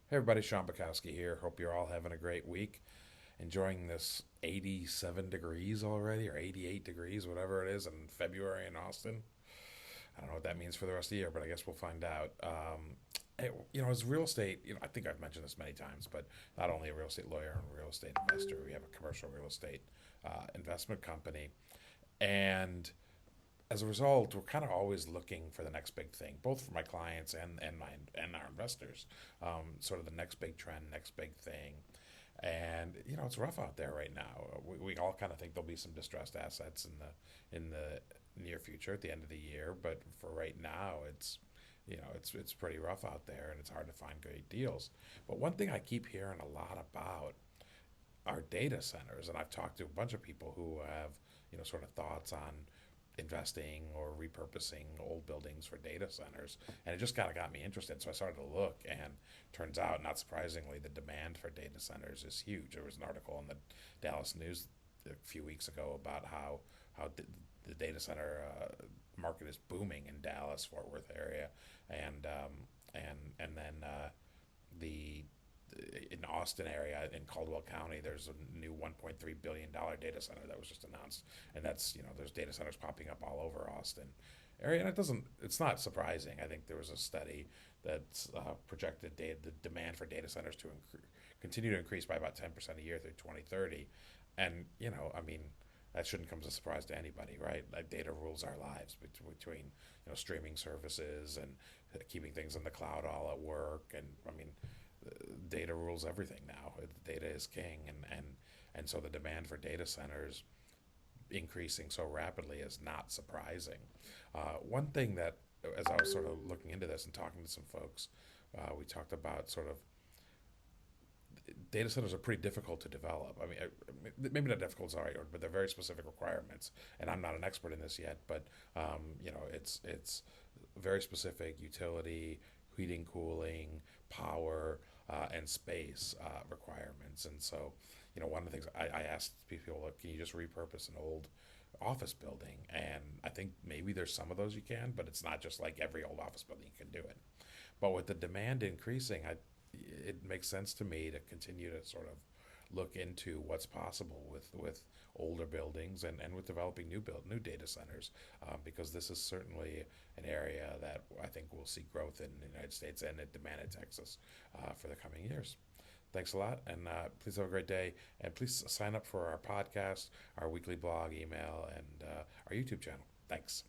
Hey everybody, Sean Bukowski here. Hope you're all having a great week. Enjoying this 87 degrees already, or 88 degrees, whatever it is, in February in Austin. I don't know what that means for the rest of the year, but I guess we'll find out. As real estate, I think I've mentioned this many times, but not only a real estate lawyer and a real estate investor, we have a commercial real estate investment company. And as a result, we're kind of always looking for the next big thing, both for my clients and our investors. Sort of the next big trend, next big thing, and it's rough out there right now. We all kind of think there'll be some distressed assets in the near future at the end of the year, but for right now, it's pretty rough out there, and it's hard to find great deals. But one thing I keep hearing a lot about are data centers, and I've talked to a bunch of people who have sort of thoughts on investing or repurposing old buildings for data centers, and it just kind of got me interested. So I started to look, and turns out, not surprisingly, the demand for data centers is huge. There was an article in the Dallas News a few weeks ago about how the data center market is booming in Dallas Fort Worth area, and then the in Austin area in Caldwell County, there's a new $1.3 billion data center that was just announced, and that's there's data centers popping up all over Austin area, and it's not surprising. I think there was a study that projected the demand for data centers to continue to increase by about 10% a year through 2030, and I mean. That shouldn't come as a surprise to anybody, right? Like data rules our lives between streaming services and keeping things in the cloud all at work, and I mean data rules everything now. Data is king, and so the demand for data centers increasing so rapidly is not surprising. One thing that, as I was sort of looking into this and talking to some folks, we talked about sort of data centers are pretty difficult to develop. I mean, maybe not difficult is the right word, but they're very specific requirements. And I'm not an expert in this yet, but it's very specific utility, heating, cooling, power, and space requirements. And so, one of the things I asked people, look, can you just repurpose an old office building? And I think maybe there's some of those you can, but it's not just like every old office building you can do it. But with the demand increasing, it makes sense to me to continue to sort of look into what's possible with older buildings and with developing new data centers, because this is certainly an area that I think we'll see growth in the United States and in demand in Texas for the coming years. Thanks a lot, and please have a great day. And please sign up for our podcast, our weekly blog, email, and our YouTube channel. Thanks.